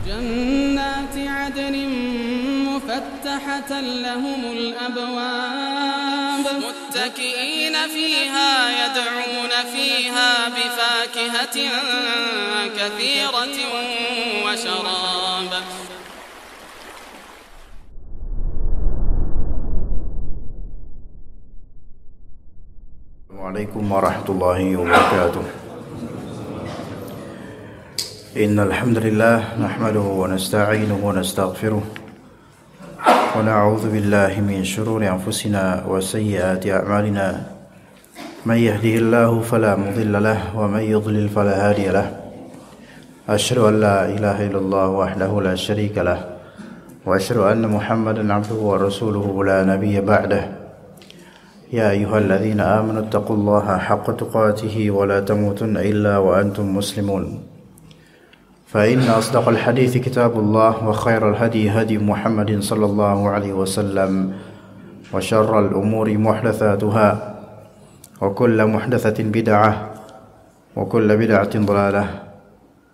جنات عدن مفتحة لهم الأبواب متكئين فيها يدعون فيها بفاكهة كثيرة وشراب. Assalamualaikum warahmatullahi wabarakatuh. Innal hamdalillah nahmaduhu wa nasta'inuhu wa nastaghfiruh wa na'udzu billahi min shururi anfusina wa sayyiati a'malina. May yahdihillahu fala mudilla lahu wa may yudlil fala hadiya lahu. Asyhadu an la ilaha illallah wahdahu la syarika lahu wa asyhadu anna Muhammadan 'abduhu wa rasuluhu la nabiyya ba'dahu. يا أيها الذين آمنوا اتقوا الله حق تقاته ولا تموتن إلا وأنتم مسلمون فإن أصدق الحديث كتاب الله وخير الهدي هدي محمد صلى الله عليه وسلم وشر الأمور محدثاتها وكل محدثة بدعة وكل بدعة ضلالة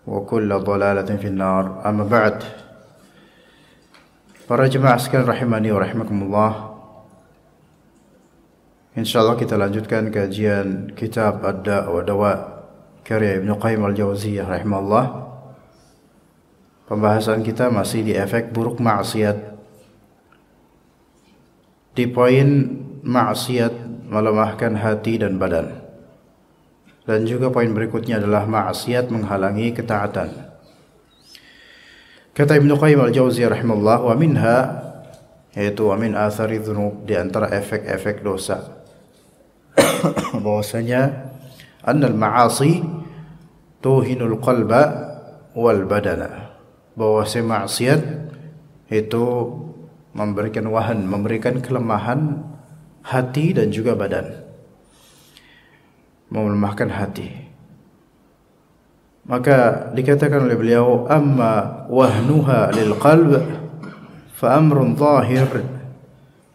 وكل ضلالة في النار. أما بعد. Para jemaah sekalian rahimani wa rahimakumullah, insyaallah kita lanjutkan kajian kitab Ad-Da' wa Dawa karya Ibnu Qayyim al-Jauziyah rahimahullah. Pembahasan kita masih di efek buruk maksiat, di poin maksiat melemahkan hati dan badan, dan juga poin berikutnya adalah maksiat menghalangi ketaatan. Kata Ibnu Qayyim al-Jauziyah rahimahullah, wa minha, yaitu wa min athari dzunub, di antara efek-efek dosa, bahwasanya annal ma'asi tuhinul qalba wal badana, bahwasanya maksiat itu memberikan wahan, memberikan kelemahan hati dan juga badan, melemahkan hati. Maka dikatakan oleh beliau, amma wahnuha lil qalb fa amrun zahir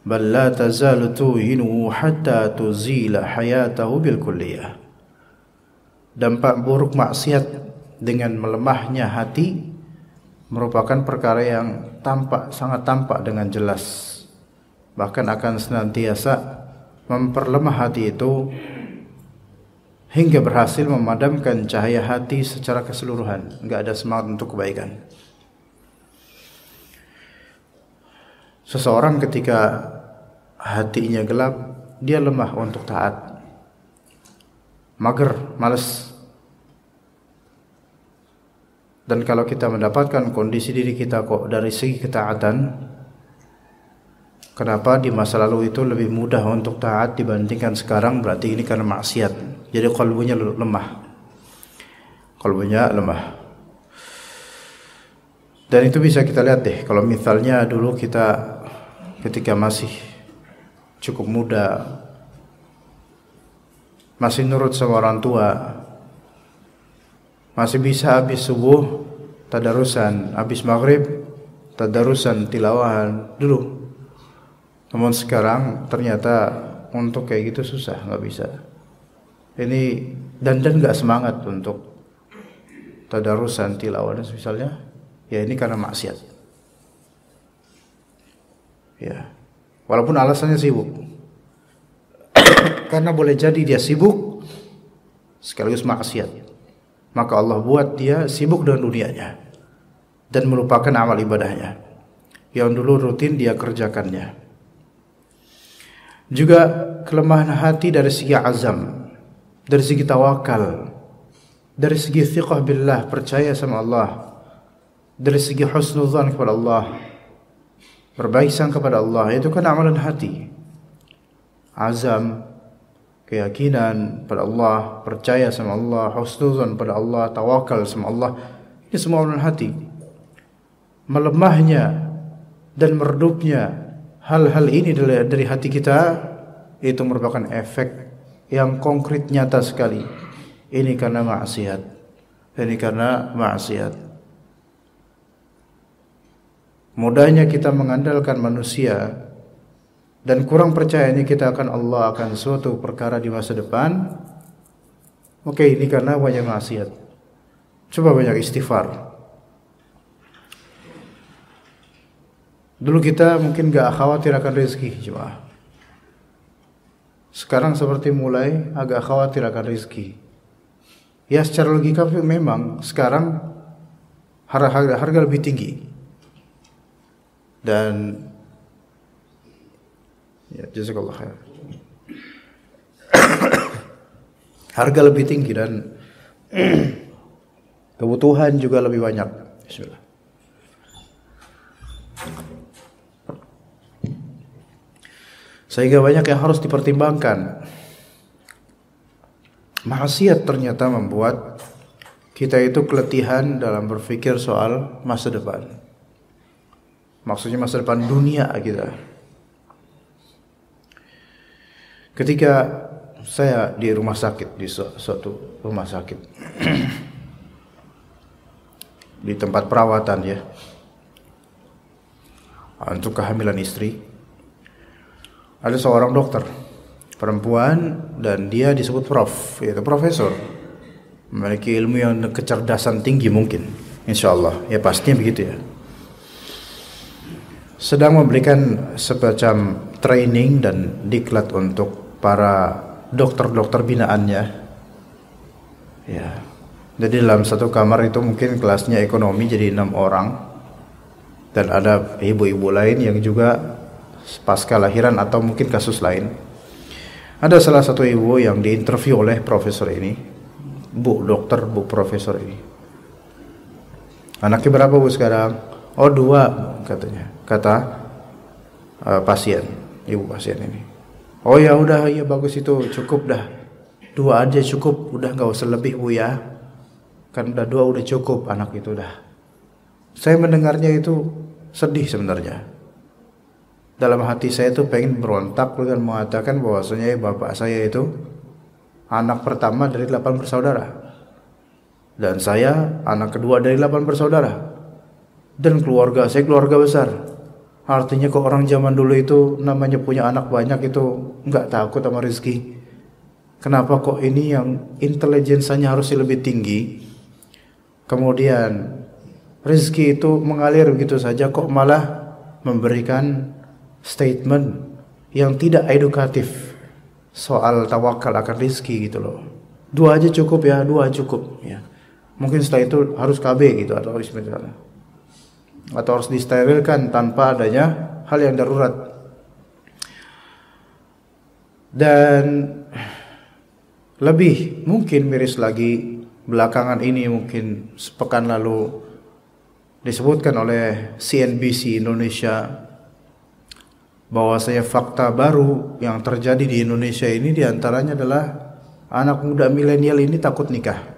bal la tazalu tuhinu hatta tuzila hayatahu bil kulliyah. Dampak buruk maksiat dengan melemahnya hati merupakan perkara yang sangat tampak dengan jelas, bahkan akan senantiasa memperlemah hati itu hingga berhasil memadamkan cahaya hati secara keseluruhan, enggak ada semangat untuk kebaikan. Seseorang ketika hatinya gelap, dia lemah untuk taat, mager, malas. Dan kalau kita mendapatkan kondisi diri kita kok dari segi ketaatan, kenapa di masa lalu itu lebih mudah untuk taat dibandingkan sekarang, berarti ini karena maksiat. Jadi kalbunya lemah. Kalbunya lemah. Dan itu bisa kita lihat deh, kalau misalnya dulu kita ketika masih cukup muda, masih nurut sama orang tua, masih bisa habis subuh tadarusan, habis maghrib tadarusan, tilawahan dulu. Namun sekarang ternyata untuk kayak gitu susah, nggak bisa. Ini dan nggak semangat untuk tadarusan, tilawah dan misalnya. Ya ini karena maksiat. Ya, walaupun alasannya sibuk. Karena boleh jadi dia sibuk sekaligus maksiat. Maka Allah buat dia sibuk dengan dunianya dan melupakan amal ibadahnya yang dulu rutin dia kerjakannya. Juga kelemahan hati dari segi azam, dari segi tawakal, dari segi thiqah billah, percaya sama Allah, dari segi husnuzan kepada Allah, berbaik sangka kepada Allah. Itu kan amalan hati. Azam, keyakinan pada Allah, percaya sama Allah, husnuzan pada Allah, tawakal sama Allah, ini semua amalan hati. Melemahnya dan meredupnya hal-hal ini dari hati kita, itu merupakan efek yang konkret, nyata sekali. Ini karena maksiat. Ini karena maksiat. Mudahnya kita mengandalkan manusia dan kurang percayanya kita akan Allah, akan suatu perkara di masa depan. Oke, ini karena banyak maksiat. Coba banyak istighfar. Dulu kita mungkin gak khawatir akan rezeki, jemaah. Sekarang seperti mulai agak khawatir akan rezeki. Ya secara logika memang sekarang harga lebih tinggi. Dan ya jazakallah khair. Harga lebih tinggi dan kebutuhan juga lebih banyak. Bismillah. Sehingga banyak yang harus dipertimbangkan. Maksiat ternyata membuat kita itu keletihan dalam berpikir soal masa depan. Maksudnya masa depan dunia kita. Ketika saya di rumah sakit, di suatu rumah sakit, di tempat perawatan ya, untuk kehamilan istri, ada seorang dokter perempuan dan dia disebut prof, yaitu profesor, memiliki ilmu yang kecerdasan tinggi mungkin, insyaallah ya pastinya begitu ya. Sedang memberikan semacam training dan diklat untuk para dokter-dokter binaannya. Ya. Jadi dalam satu kamar itu mungkin kelasnya ekonomi jadi 6 orang. Dan ada ibu-ibu lain yang juga pasca lahiran atau mungkin kasus lain. Ada salah satu ibu yang diinterview oleh profesor ini. Bu profesor ini. Anaknya berapa bu sekarang? Oh 2 katanya. Kata pasien, ibu pasien ini. Oh ya udah, ya bagus itu cukup dah. 2 aja cukup, udah nggak usah lebih bu ya. Kan udah 2 udah cukup anak itu dah. Saya mendengarnya itu sedih sebenarnya. Dalam hati saya itu pengen berontak dengan mengatakan bahwasanya bapak saya itu anak pertama dari 8 bersaudara. Dan saya anak kedua dari 8 bersaudara. Dan keluarga saya keluarga besar. Artinya kok orang zaman dulu itu namanya punya anak banyak itu nggak takut sama rezeki. Kenapa kok ini yang intelijensinya harusnya lebih tinggi, kemudian rezeki itu mengalir begitu saja kok malah memberikan statement yang tidak edukatif soal tawakal akan rezeki gitu loh. 2 aja cukup ya, 2 cukup ya. Mungkin setelah itu harus KB gitu atau bismillah. Atau harus disterilkan tanpa adanya hal yang darurat. Dan lebih mungkin miris lagi belakangan ini, mungkin sepekan lalu disebutkan oleh CNBC Indonesia bahwasanya fakta baru yang terjadi di Indonesia ini diantaranya adalah anak muda milenial ini takut nikah.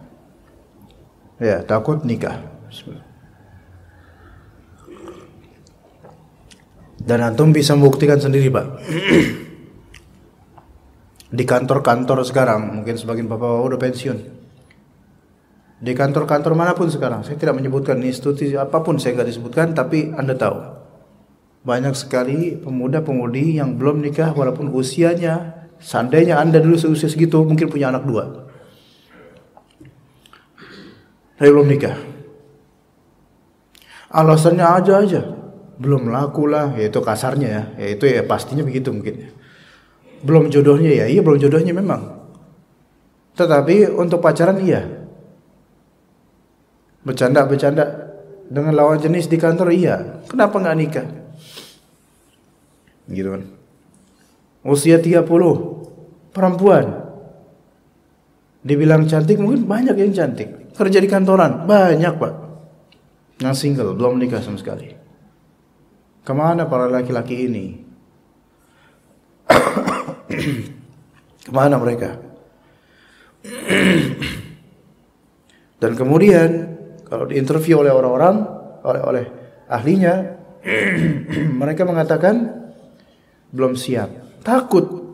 Ya, takut nikah. Bismillah. Dan antum bisa membuktikan sendiri Pak. Di kantor-kantor sekarang, mungkin sebagian bapak-bapak udah pensiun. Di kantor-kantor manapun sekarang, saya tidak menyebutkan institusi apapun, saya nggak disebutkan, tapi Anda tahu. Banyak sekali pemuda-pemudi yang belum nikah walaupun usianya, seandainya Anda dulu seusia segitu, mungkin punya anak 2. Tapi belum nikah. Alasannya aja. Belum laku lah, yaitu kasarnya ya, yaitu ya pastinya begitu mungkin. Belum jodohnya ya, iya belum jodohnya memang. Tetapi untuk pacaran iya. Bercanda dengan lawan jenis di kantor iya. Kenapa nggak nikah? Gitu kan. Usia 30, perempuan. Dibilang cantik mungkin banyak yang cantik. Kerja di kantoran banyak Pak. Yang single belum nikah sama sekali. Kemana para laki-laki ini? Kemana mereka? Dan kemudian kalau diinterview oleh orang-orang, oleh ahlinya, mereka mengatakan belum siap, takut,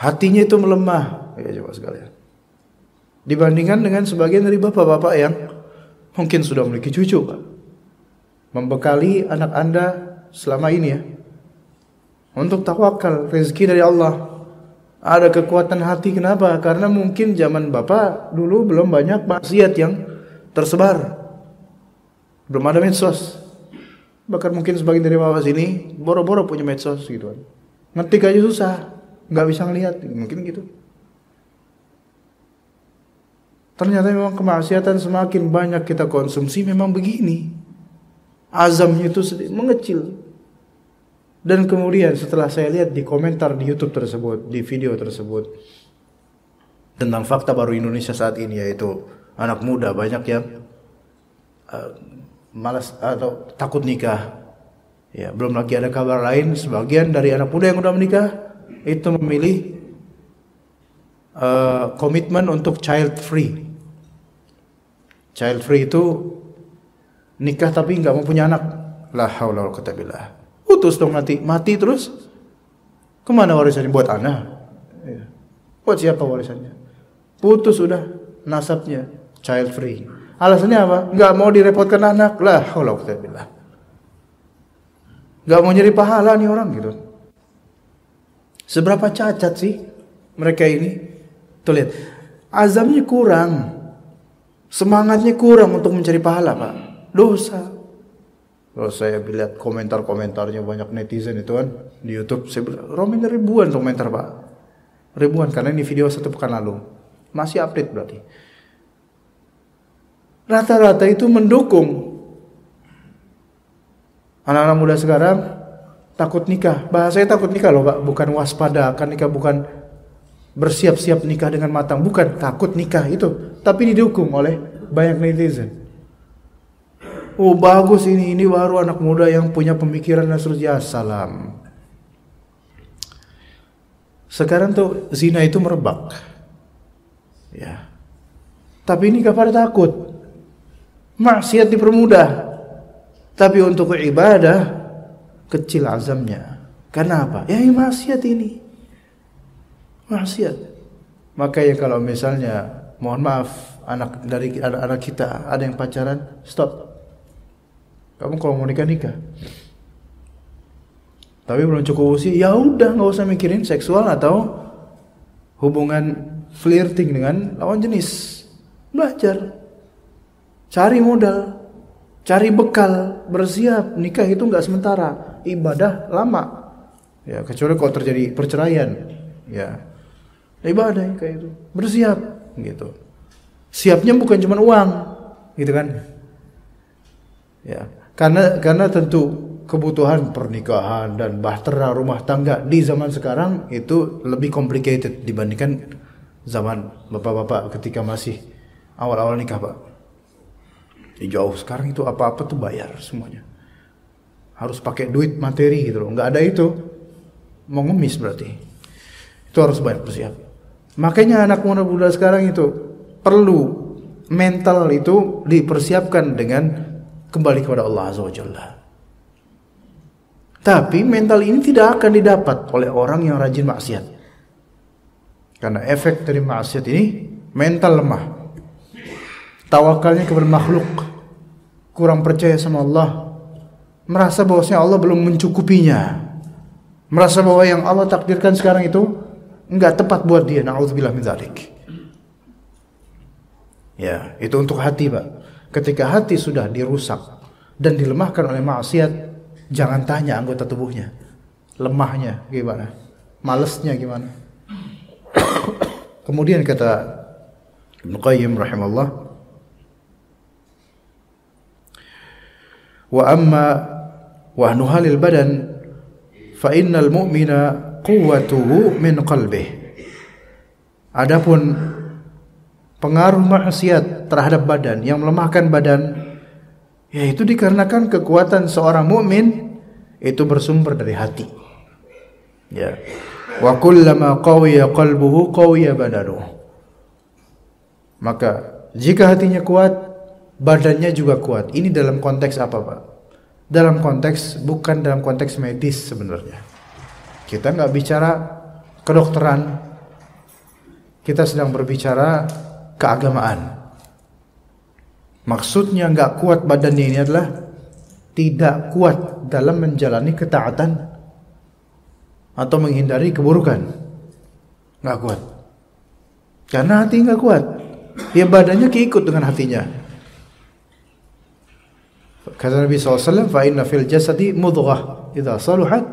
hatinya itu melemah. Ya coba sekalian. Dibandingkan dengan sebagian dari bapak-bapak yang mungkin sudah memiliki cucu, Pak. Membekali anak Anda selama ini ya, untuk tawakal, rezeki dari Allah. Ada kekuatan hati, kenapa? Karena mungkin zaman Bapak dulu belum banyak maksiat yang tersebar. Belum ada medsos. Bahkan mungkin sebagian dari bapak sini boro-boro punya medsos gitu kan. Ngetik aja susah, nggak bisa ngelihat, mungkin gitu. Ternyata memang kemaksiatan semakin banyak kita konsumsi memang begini. Azamnya itu mengecil. Dan kemudian setelah saya lihat di komentar di YouTube tersebut, di video tersebut, tentang fakta baru Indonesia saat ini, yaitu anak muda banyak yang malas atau takut nikah. Ya, belum lagi ada kabar lain, sebagian dari anak muda yang udah menikah itu memilih komitmen untuk child free. Child free itu nikah tapi nggak mau punya anak. La haula wala quwwata billah. Putus dong, mati terus. Kemana warisannya? Buat anak. Ya. Buat siapa warisannya? Putus sudah nasabnya, child free. Alasannya apa? Nggak mau direpotkan anak. La haula wala quwwata billah. Nggak mau nyari pahala nih orang gitu. Seberapa cacat sih mereka ini? Tuh lihat, azamnya kurang, semangatnya kurang untuk mencari pahala, Pak. Dosa. Kalau saya lihat komentar-komentarnya banyak netizen itu kan di YouTube, saya bilang, Romin ribuan komentar, Pak. Ribuan, karena ini video 1 pekan lalu. Masih update berarti. Rata-rata itu mendukung anak-anak muda sekarang takut nikah. Bahasanya takut nikah loh, Pak. Bukan waspada akan nikah, bukan bersiap-siap nikah dengan matang, bukan takut nikah itu. Tapi didukung oleh banyak netizen. Oh bagus ini baru anak muda yang punya pemikiran dan seterusnya. Salam. Sekarang tuh zina itu merebak. Ya. Tapi ini gak pada takut. Maksiat dipermudah. Tapi untuk ibadah kecil azamnya. Karena apa? Ya maksiat ini. Maksiat. Makanya kalau misalnya mohon maaf anak kita ada yang pacaran, stop. Kamu kalau mau nikah. Tapi belum cukup usia, ya udah nggak usah mikirin seksual atau hubungan flirting dengan lawan jenis. Belajar, cari modal, cari bekal, bersiap. Nikah itu nggak sementara, ibadah lama. Ya kecuali kalau terjadi perceraian, ya ibadah kayak itu. Bersiap, gitu. Siapnya bukan cuma uang, gitu kan? Ya. Karena tentu kebutuhan pernikahan dan bahtera rumah tangga di zaman sekarang itu lebih complicated dibandingkan zaman bapak-bapak ketika masih awal-awal nikah, Pak. Jauh sekarang itu apa-apa tuh bayar semuanya. Harus pakai duit materi gitu loh. Nggak ada itu mau ngemis berarti. Itu harus banyak bersiap. Makanya anak muda sekarang itu perlu mental itu dipersiapkan dengan kembali kepada Allah Azza wa Jalla. Tapi mental ini tidak akan didapat oleh orang yang rajin maksiat. Karena efek dari maksiat ini mental lemah. Tawakalnya kepada makhluk. Kurang percaya sama Allah. Merasa bahwasanya Allah belum mencukupinya. Merasa bahwa yang Allah takdirkan sekarang itu enggak tepat buat dia. Na'udzubillah min dzalik. Ya, itu untuk hati, Pak. Ketika hati sudah dirusak dan dilemahkan oleh maksiat, jangan tanya anggota tubuhnya. Lemahnya gimana? Malesnya gimana? Kemudian kata Ibnu Qayyim rahimahullah, wa amma wahnu halil badan fa innal mu'mina quwwatuhu min qalbih. Adapun pengaruh maksiat terhadap badan yang melemahkan badan, yaitu dikarenakan kekuatan seorang mukmin itu bersumber dari hati. Ya. Wa kullama qawiya qalbuhu qawiya badanuhu. Maka jika hatinya kuat, badannya juga kuat. Ini dalam konteks apa, Pak? Bukan dalam konteks medis sebenarnya. Kita nggak bicara kedokteran. Kita sedang berbicara keagamaan. Maksudnya nggak kuat badannya ini adalah tidak kuat dalam menjalani ketaatan atau menghindari keburukan. Nggak kuat. Karena hati nggak kuat. Ya badannya keikut dengan hatinya. Kata Nabi SAW, fa inna fil jasadi mudghah, idza saluhat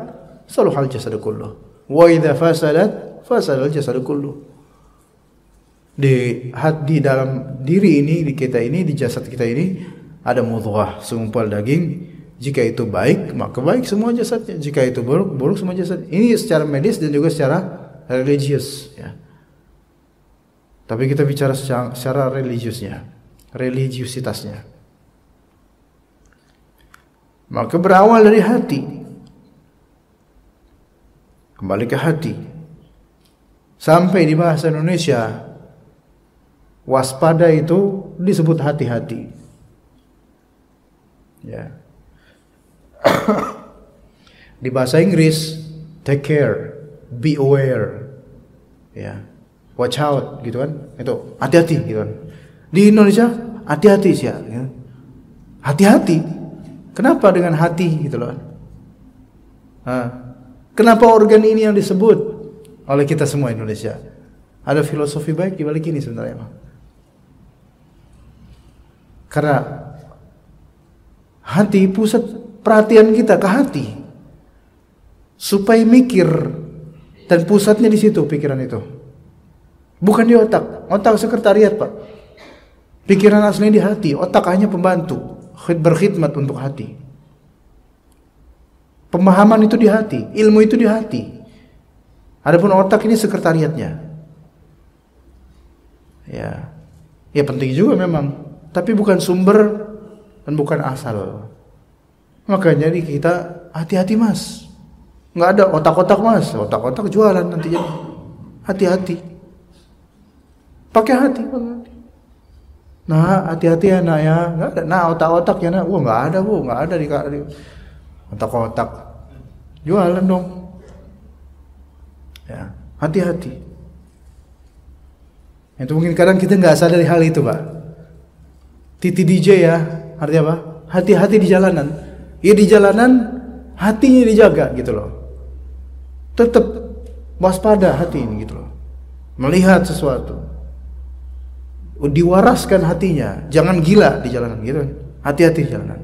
saluhal jasadu kulluh, wa idza fasadat fasadal jasadu kulluh. Di dalam diri ini, di kita ini, di jasad kita ini ada mudghah, segumpal daging. Jika itu baik, maka baik semua jasadnya. Jika itu buruk, buruk semua jasad. Ini secara medis dan juga secara religius, ya. Tapi kita bicara secara religiusnya, religiusitasnya. Maka berawal dari hati. Kembali ke hati. Sampai di bahasa Indonesia, waspada itu disebut hati-hati. Ya. Di bahasa Inggris, take care, be aware, ya, watch out, gitu kan? Itu hati-hati, gitu kan? Di Indonesia, hati-hati sih, ya. Hati-hati. Kenapa dengan hati, gitu loh? Kenapa organ ini yang disebut oleh kita semua Indonesia? Ada filosofi baik di balik ini sebenarnya, Pak. Karena hati, pusat perhatian kita ke hati, supaya mikir, dan pusatnya di situ pikiran itu, bukan di otak. Otak sekretariat, Pak. Pikiran aslinya di hati, otak hanya pembantu, berkhidmat untuk hati. Pemahaman itu di hati, ilmu itu di hati. Adapun otak ini sekretariatnya. Ya penting juga memang, tapi bukan sumber dan bukan asal. Makanya jadi kita hati-hati, Mas. Nggak ada otak-otak, Mas. Otak-otak jualan nanti jadi. Hati-hati. Pakai hati. Nah, hati-hati ya, nak ya. Nggak ada. Nah, otak-otak ya, nak. Wah, nggak ada, Bu. Nggak ada di otak-otak. Jualan dong. Ya, hati-hati. Itu mungkin kadang kita nggak sadari hal itu, Pak. Titi DJ ya. Artinya apa? Hati-hati di jalanan. Ya di jalanan hatinya dijaga gitu loh. Tetap waspada hati ini gitu loh. Melihat sesuatu. Diwaraskan hatinya, jangan gila di jalanan gitu. Hati-hati di jalanan.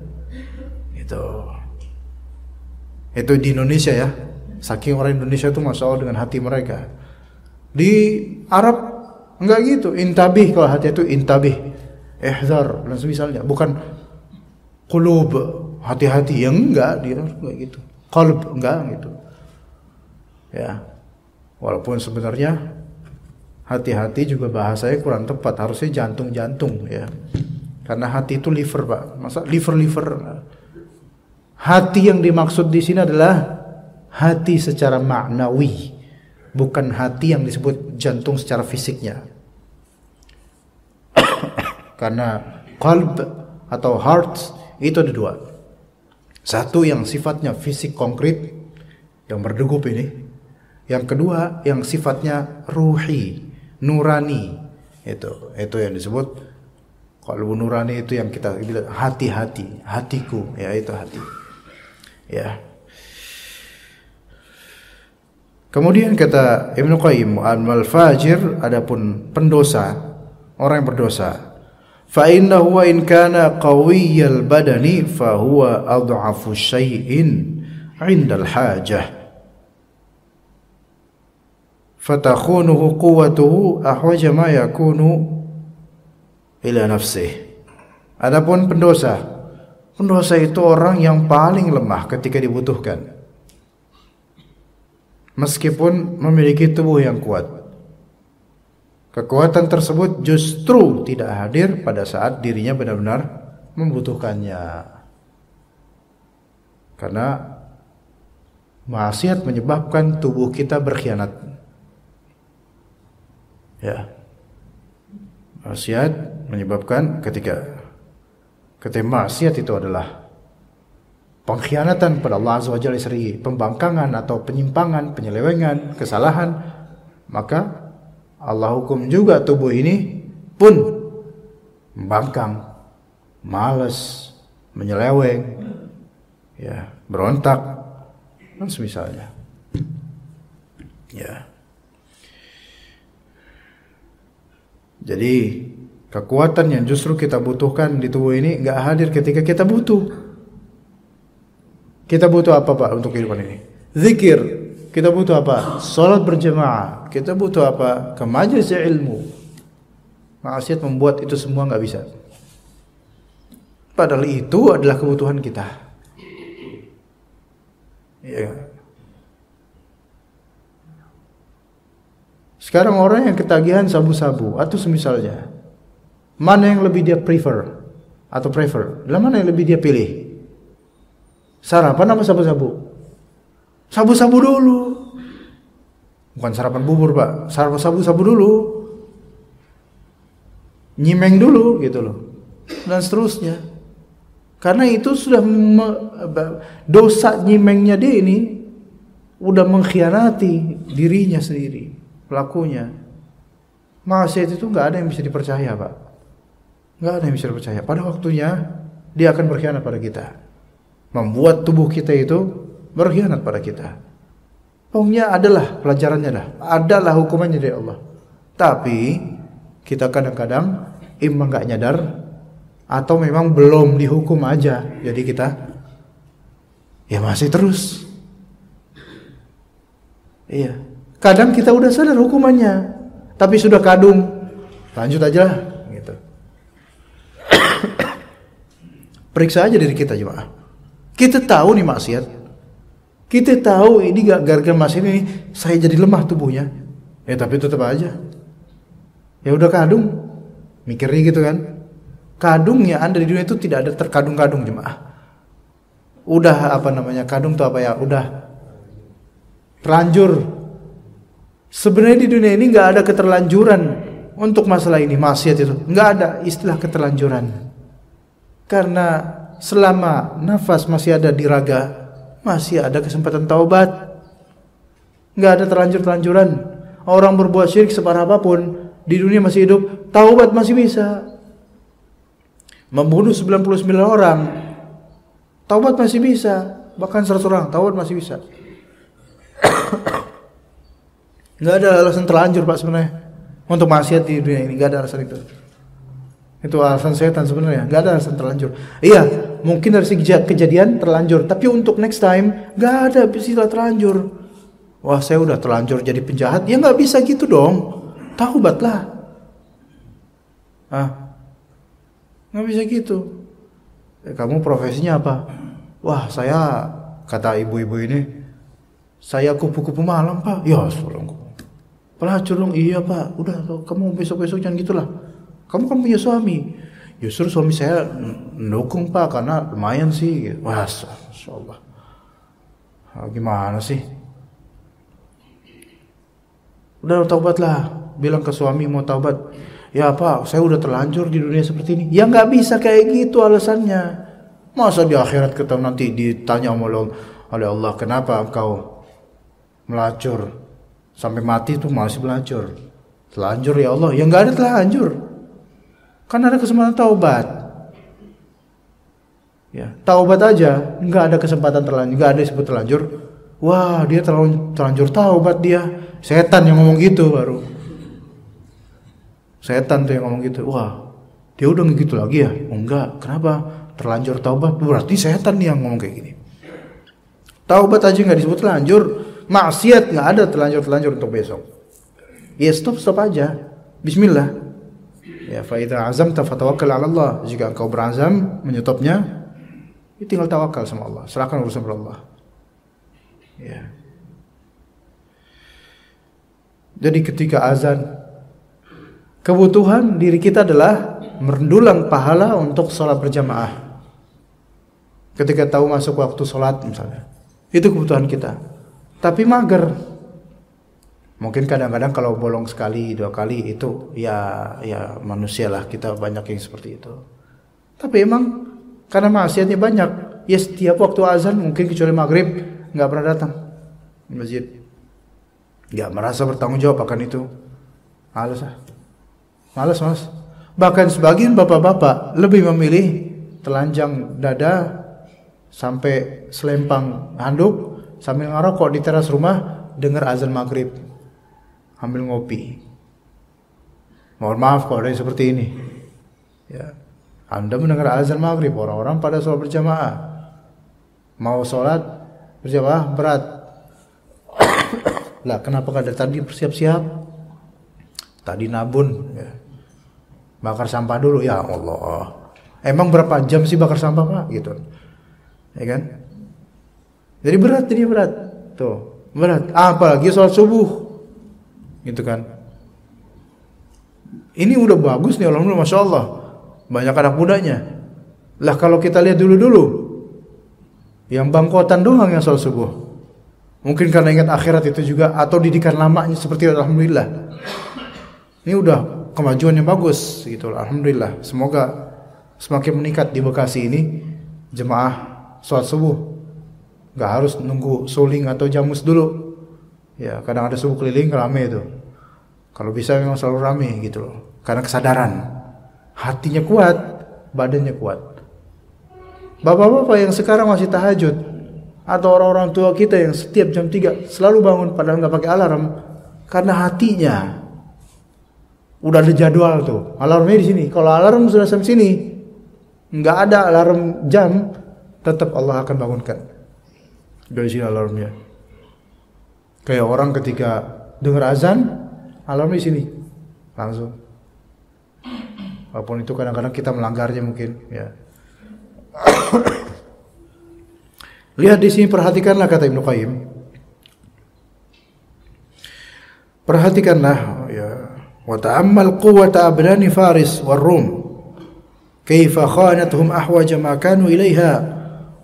Itu di Indonesia ya. Saking orang Indonesia itu Masya Allah dengan hati mereka. Di Arab enggak gitu. Intabih, kalau hati itu intabih, ihzar dan semisalnya. Bukan qulub, hati-hati, yang enggak, dia enggak gitu. Qalb enggak gitu. Ya. Walaupun sebenarnya hati-hati juga bahasanya kurang tepat, harusnya jantung-jantung ya. Karena hati itu liver, Pak. Masa liver-liver? Hati yang dimaksud di sini adalah hati secara maknawi, bukan hati yang disebut jantung secara fisiknya. Karena qalb atau heart itu ada dua. Satu yang sifatnya fisik konkret, yang berdegup ini. Yang kedua yang sifatnya ruhi, nurani. Itu yang disebut qalbu nurani, itu yang kita bilang hati-hati, hatiku, ya itu hati. Ya. Kemudian kata Ibnu Qayyim, al-fajir, adapun pendosa, orang yang berdosa, fa innahu wa in kana qawiyyal badani fa huwa adhafu syai'in 'inda al-hajah. Fatakhunuhu quwwatuhu ahwaja ma yakunu ila nafsihi. Adapun pendosa itu orang yang paling lemah ketika dibutuhkan, meskipun memiliki tubuh yang kuat. Kekuatan tersebut justru tidak hadir pada saat dirinya benar-benar membutuhkannya. Karena maksiat menyebabkan tubuh kita berkhianat. Ya. Maksiat menyebabkan ketika maksiat itu adalah pengkhianatan pada Allah Azza wa Jalla, sendiri, pembangkangan atau penyimpangan, penyelewengan, kesalahan, maka Allah hukum juga tubuh ini pun membangkang, malas, menyeleweng, ya, berontak, dan semisalnya. Ya. Jadi Kekuatan yang justru kita butuhkan di tubuh ini nggak hadir ketika kita butuh. Kita butuh apa Pak untuk kehidupan ini? Zikir. Kita butuh apa? Salat berjamaah. Kita butuh apa? Ke majelis ilmu. Maksiat membuat itu semua nggak bisa. Padahal itu adalah kebutuhan kita. Ya. Sekarang orang yang ketagihan sabu-sabu atau semisalnya, mana yang lebih dia prefer? Mana yang lebih dia pilih? Sarapan apa sabu-sabu? Sabu-sabu dulu. Bukan sarapan bubur Pak, sarapan sabu-sabu dulu. Nyimeng dulu gitu loh. Dan seterusnya. Karena itu sudah dosa nyimengnya dia ini udah mengkhianati dirinya sendiri, pelakunya. Maksiat itu nggak ada yang bisa dipercaya Pak. Nggak ada yang bisa dipercaya. Pada waktunya dia akan berkhianat pada kita, membuat tubuh kita itu berkhianat pada kita. Pokoknya adalah pelajarannya adalah hukumannya dari Allah. Tapi kita kadang-kadang imam nggak nyadar atau memang belum dihukum aja, jadi kita ya masih terus. Iya. Kadang kita udah sadar hukumannya, tapi sudah kadung, lanjut aja lah, gitu. Periksa aja diri kita jemaah. Kita tahu nih maksiat. Kita tahu ini gara-gara maksiat ini saya jadi lemah tubuhnya. Ya tapi tetap aja. Ya udah kadung. Mikirnya gitu kan. Kadungnya Anda di dunia itu tidak ada terkadung-kadung jemaah. Udah kadung tuh apa ya? Udah terlanjur. Sebenarnya di dunia ini nggak ada keterlanjuran untuk masalah ini, maksiat itu nggak ada istilah keterlanjuran. Karena selama nafas masih ada di raga, masih ada kesempatan taubat. Nggak ada terlanjur-terlanjuran. Orang berbuat syirik separah apapun di dunia masih hidup, taubat masih bisa. Membunuh 99 orang, taubat masih bisa. Bahkan 100 orang, taubat masih bisa. Nggak ada alasan terlanjur Pak sebenarnya untuk maksiat di dunia ini, nggak ada alasan itu. Itu alasan setan sebenarnya, nggak ada alasan terlanjur. Iya, mungkin dari segi kejadian terlanjur, tapi untuk next time nggak ada istilah terlanjur. Wah saya udah terlanjur jadi penjahat, ya nggak bisa gitu dong. Taubatlah. Nggak bisa gitu. Kamu profesinya apa? Wah saya, kata ibu-ibu ini, saya kupu-kupu malam Pak. Ya pelacur dong. Iya Pak, udah kamu besok-besok jangan gitulah. Kamu kan punya suami. Justru suami saya mendukung Pak, karena lumayan sih. Wah, Masya Allah. Gimana sih? Udah taubatlah. Bilang ke suami mau taubat. Ya Pak, saya udah terlanjur di dunia seperti ini. Ya nggak bisa kayak gitu alasannya. Masa di akhirat kita nanti ditanya oleh Allah, kenapa engkau melacur sampai mati tuh masih melacur? Telanjur ya Allah. Ya nggak ada telanjur. Kan ada kesempatan taubat. Ya, taubat aja, nggak ada kesempatan terlanjur, nggak ada disebut terlanjur. Wah, dia terlanjur taubat dia. Setan yang ngomong gitu baru. Setan tuh yang ngomong gitu. Wah, dia udah gitu lagi ya? Oh, enggak. Kenapa? Terlanjur taubat. Berarti setan nih yang ngomong kayak gini. Taubat aja nggak disebut terlanjur. Maksiat nggak ada terlanjur untuk besok. Ya stop aja. Bismillah. Ya, fa idza azamta fatawakkal 'ala Allah. Jika engkau berazam menyetopnya, ya tinggal tawakal sama Allah. Serahkan urusan kepada Allah. Ya. Jadi ketika azan, kebutuhan diri kita adalah mendulang pahala untuk sholat berjamaah. Ketika tahu masuk waktu sholat misalnya, itu kebutuhan kita. Tapi mager. Mungkin kadang-kadang kalau bolong sekali, 2 kali itu ya manusia lah, kita banyak yang seperti itu. Tapi emang karena maksiatnya banyak, ya setiap waktu azan mungkin kecuali maghrib nggak pernah datang di masjid. Nggak merasa bertanggung jawab akan itu. Malas. Bahkan sebagian bapak-bapak lebih memilih telanjang dada sampai selempang handuk sambil ngerokok di teras rumah, dengar azan maghrib, ambil ngopi. Mohon maaf kalau ada yang seperti ini. Ya. Anda mendengar azan maghrib, orang-orang pada sholat berjamaah. Mau sholat berjamaah berat. Lah kenapa kada tadi bersiap-siap? Tadi nabun, ya. Bakar sampah dulu, ya Allah. Emang berapa jam sih bakar sampah Pak? Gitu, ya kan? Jadi berat. Tuh, berat. Apalagi sholat subuh, gitu kan? Ini udah bagus nih, alhamdulillah, masya Allah. Banyak anak mudanya. Lah kalau kita lihat dulu, yang bangkotan doang yang sholat subuh. Mungkin karena ingat akhirat itu juga, atau didikan lamanya seperti itu, alhamdulillah. Ini udah kemajuan yang bagus gitu, alhamdulillah. Semoga semakin meningkat di Bekasi ini jemaah sholat subuh. Gak harus nunggu suling atau jamus dulu. Ya, kadang ada subuh keliling rame itu. Kalau bisa memang selalu rame gitu loh. Karena kesadaran, hatinya kuat, badannya kuat. Bapak-bapak yang sekarang masih tahajud, atau orang-orang tua kita yang setiap jam 3 selalu bangun padahal gak pakai alarm, karena hatinya udah ada jadwal tuh. Alarmnya di sini. Kalau alarm sudah sampai sini, nggak ada alarm jam, tetap Allah akan bangunkan. Dari sini alarmnya. Kayak orang ketika dengar azan, alarmnya di sini langsung. Walaupun itu kadang-kadang kita melanggarnya mungkin. Ya. Lihat di sini, perhatikanlah kata Ibnu Qayyim. Perhatikanlah, ya. Wa ta'ammal quwwata abnani Faris war Rum. Kaifa khanatuhum ahwaja ma kanu ilaiha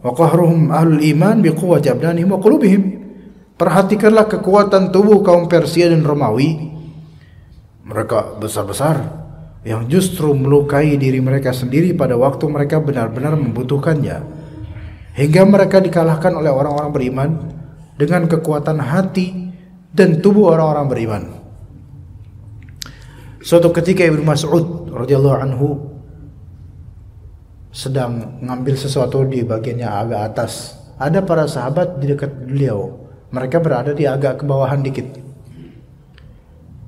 wa qahruhum ahlul iman biquwwati abdanihim wa qulubihim. Perhatikanlah kekuatan tubuh kaum Persia dan Romawi. Mereka besar-besar yang justru melukai diri mereka sendiri pada waktu mereka benar-benar membutuhkannya, hingga mereka dikalahkan oleh orang-orang beriman dengan kekuatan hati dan tubuh orang-orang beriman. Suatu ketika Ibnu Mas'ud radhiyallahu anhu sedang mengambil sesuatu di bagiannya agak atas. Ada para sahabat di dekat beliau. Mereka berada di agak kebawahan dikit.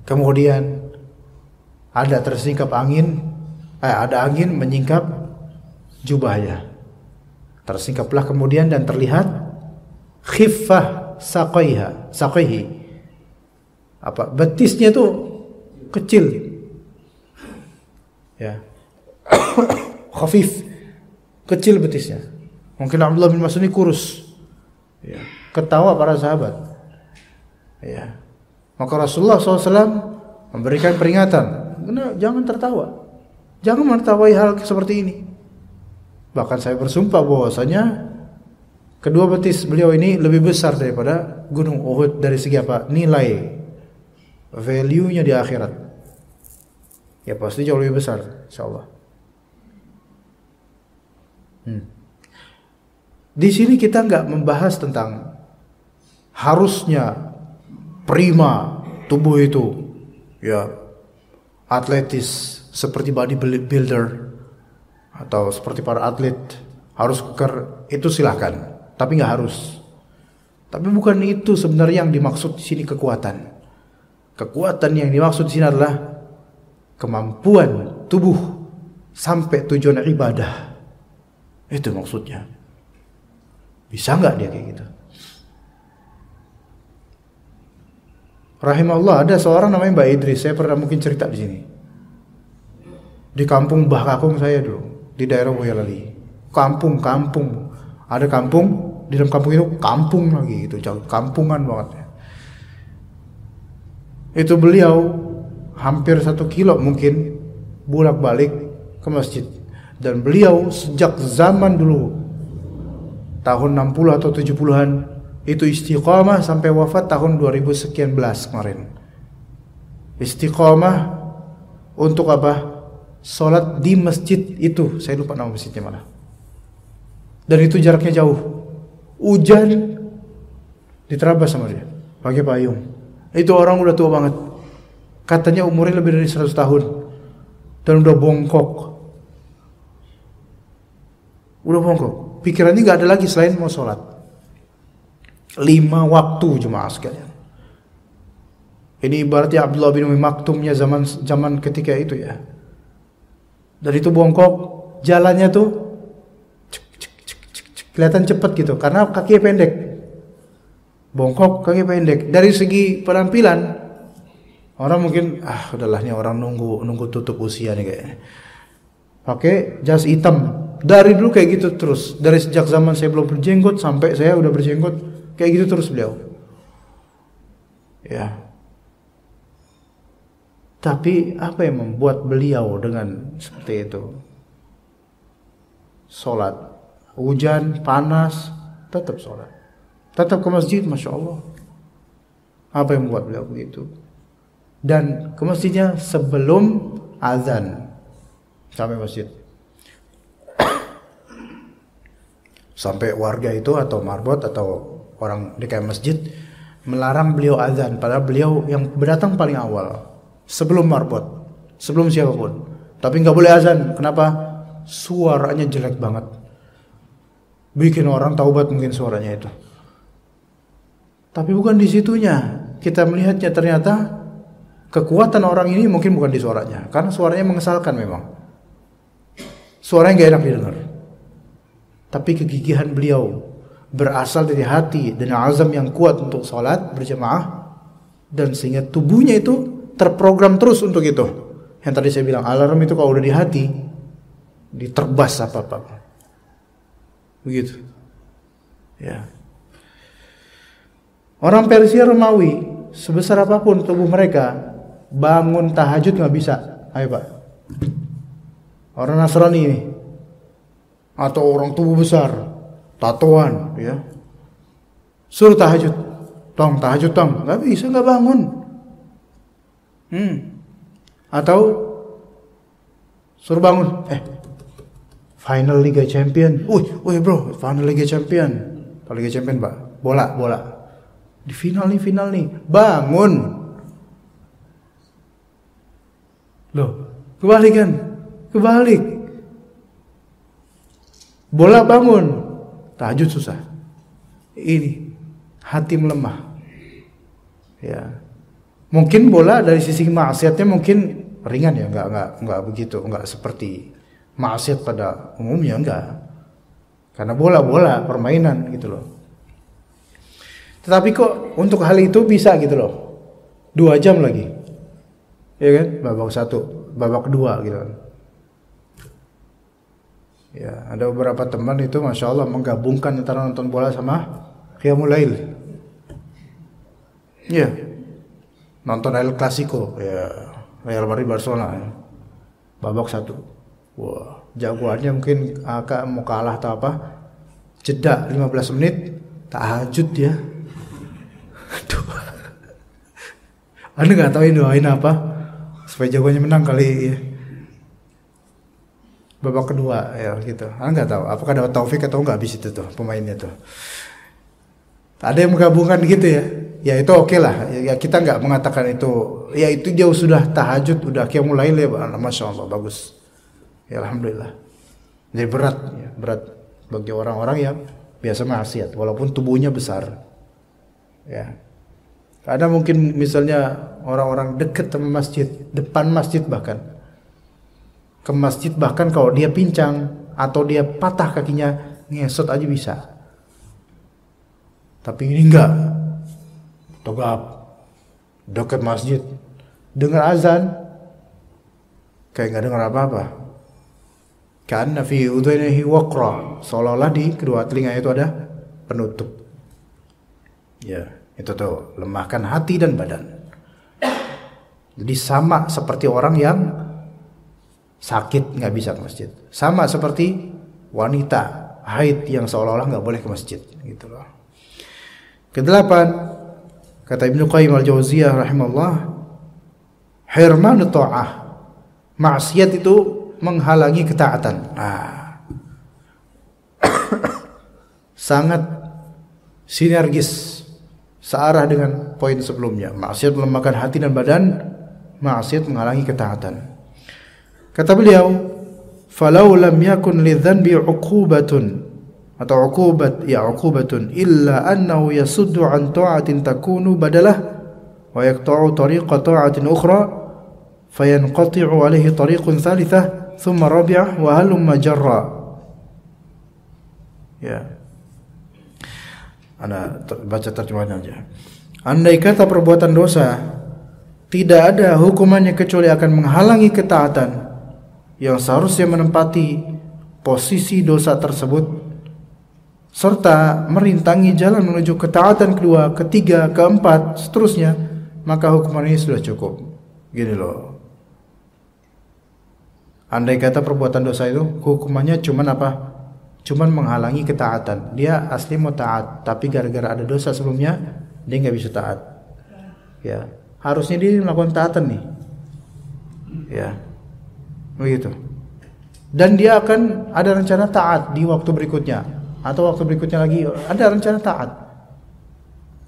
Kemudian ada tersingkap angin, ada angin menyingkap jubahnya. Tersingkaplah kemudian dan terlihat khiffah saqaihi. Betisnya tuh kecil. Ya. Khafif, kecil betisnya. Mungkin Abdullah bin Mas'ud ini kurus. Ya. Ketawa para sahabat. Ya. Maka Rasulullah SAW memberikan peringatan, jangan tertawa, jangan menertawai hal seperti ini. Bahkan saya bersumpah bahwasanya kedua betis beliau ini lebih besar daripada gunung Uhud dari segi apa? Nilai value-nya di akhirat. Ya pasti jauh lebih besar, insyaallah. Di sini kita nggak membahas tentang harusnya prima tubuh itu, ya atletis seperti bodybuilder atau seperti para atlet harus keker, itu silahkan, tapi nggak harus. Tapi bukan itu sebenarnya yang dimaksud di sini kekuatan. Kekuatan yang dimaksud di sini adalah kemampuan tubuh sampai tujuan ibadah. Itu maksudnya. Bisa nggak dia kayak gitu? Rahimahullah, ada seorang namanya Mbak Idris. Saya pernah mungkin cerita di sini. Di kampung Mbah Kakung saya dulu, di daerah Boyolali. Kampung. Ada kampung, di dalam kampung itu kampung lagi gitu, kampungan banget. Itu beliau hampir 1 kilo mungkin bolak-balik ke masjid. Dan beliau sejak zaman dulu tahun 60 atau 70-an itu istiqamah sampai wafat tahun 2000 sekian belas kemarin. Istiqamah untuk apa? Salat di masjid itu, saya lupa nama masjidnya mana. Dan itu jaraknya jauh. Hujan diterabas sama dia, pakai payung. Itu orang udah tua banget. Katanya umurnya lebih dari 100 tahun dan udah bongkok. Pikirannya nggak ada lagi selain mau sholat 5 waktu jemaah sekalian. Ini ibaratnya Abdullah bin Umi Maktumnya zaman ketika itu ya. Dan itu bongkok, jalannya tuh kelihatan cepat gitu karena kakinya pendek. Bongkok, kaki pendek. Dari segi penampilan orang mungkin udahlah nih orang nunggu tutup usia nih kayaknya. Pakai jas hitam. Dari dulu kayak gitu terus. Dari sejak zaman saya belum berjenggot sampai saya udah berjenggot, kayak gitu terus beliau. Ya. Tapi apa yang membuat beliau dengan seperti itu? Salat, hujan, panas, tetap salat. Tetap ke masjid, Masya Allah. Apa yang membuat beliau begitu? Dan ke masjidnya sebelum azan sampai masjid. Sampai warga itu atau marbot atau orang di kayak masjid melarang beliau azan. Padahal beliau yang berdatang paling awal. Sebelum marbot, sebelum siapapun. Tapi nggak boleh azan. Kenapa? Suaranya jelek banget. Bikin orang taubat mungkin suaranya itu. Tapi bukan di situnya. Kita melihatnya ternyata kekuatan orang ini mungkin bukan di suaranya. Karena suaranya mengesalkan memang. Suaranya gak enak didengar. Tapi kegigihan beliau berasal dari hati dan azam yang kuat untuk sholat berjamaah. Dan sehingga tubuhnya itu terprogram terus untuk itu. Yang tadi saya bilang alarm itu kalau udah di hati diterbas apa-apa. Begitu. Ya. Orang Persia Romawi sebesar apapun tubuh mereka bangun tahajud nggak bisa. Ayo Pak. Orang Nasrani ini atau orang tubuh besar, tatoan, ya. Suruh tahajud, tahajud nggak bisa, nggak bangun. Atau suruh bangun, final Liga Champion. Wih bro, final Liga Champion. Liga Champion Pak, bola. Di final nih, bangun. Loh, kebalik. Bola bangun, tahajud susah. Ini hati melemah. Ya. Mungkin bola dari sisi maksiatnya mungkin ringan ya, enggak begitu, enggak seperti maksiat pada umumnya, enggak. Karena bola permainan gitu loh. Tetapi kok untuk hal itu bisa gitu loh. 2 jam lagi. Ya kan? Babak 1, babak 2 gitu kan. Ya, ada beberapa teman itu Masya Allah menggabungkan antara nonton bola sama Qiyamul Lail. Ya. Nonton El Clasico, ya, Real Madrid Barcelona. Ya. Babak 1. Wah, jagoannya mungkin mau kalah atau apa. Jeda 15 menit, tahajud ya. Aduh. Anda nggak tahu ini doain apa supaya jagoannya menang kali ya. Babak kedua ya gitu. Anda nggak tahu apakah ada taufik atau nggak habis itu tuh pemainnya tuh. Ada yang menggabungkan gitu ya. Ya itu oke lah. Ya kita nggak mengatakan itu. Ya itu jauh sudah tahajud, udah qiyamul lail ya, Masya Allah bagus. Ya alhamdulillah. Jadi berat bagi orang-orang yang biasa maksiat walaupun tubuhnya besar. Ya. Ada mungkin misalnya orang-orang dekat sama masjid, depan masjid bahkan. Ke masjid bahkan kalau dia pincang atau dia patah kakinya, ngesot aja bisa. Tapi ini enggak. Togap. Dekat masjid. Dengar azan. Kayak enggak dengar apa-apa. Karena fi udhunihi waqra. Seolah-olah di kedua telinga itu ada penutup. Ya, itu tuh lemahkan hati dan badan. Jadi sama seperti orang yang sakit nggak bisa ke masjid. Sama seperti wanita haid yang seolah-olah nggak boleh ke masjid, gitu loh. Kedelapan, kata Ibnu Qayyim al-Jauziyah rahimahullah, hirmanu ta'ah, maksiat itu menghalangi ketaatan. Sangat sinergis, searah dengan poin sebelumnya. Maksiat melemahkan hati dan badan, maksiat menghalangi ketaatan. Kata beliau, "Falau lam yakun lidzanbi 'uqubatun atau 'uqubatun illa annahu yasuddu 'an ta'atin takunu badalah wa yaqta'u tariqa ta'atin ukhra fayanqati'u 'alaihi tariqun thalithah thumma rabi'ah wa halumma jarra. Ya. Ana baca terjemahannya aja. Andai kata perbuatan dosa tidak ada hukumannya kecuali akan menghalangi ketaatan yang seharusnya menempati posisi dosa tersebut, serta merintangi jalan menuju ketaatan kedua, ketiga, keempat, seterusnya, maka hukuman ini sudah cukup. Gini loh. Andai kata perbuatan dosa itu hukumannya cuman apa? Cuman menghalangi ketaatan. Dia asli mau taat, tapi gara-gara ada dosa sebelumnya, dia nggak bisa taat. Ya, harusnya dia melakukan taatan nih. Ya, begitu. Dan dia akan ada rencana taat di waktu berikutnya, atau waktu berikutnya lagi ada rencana taat.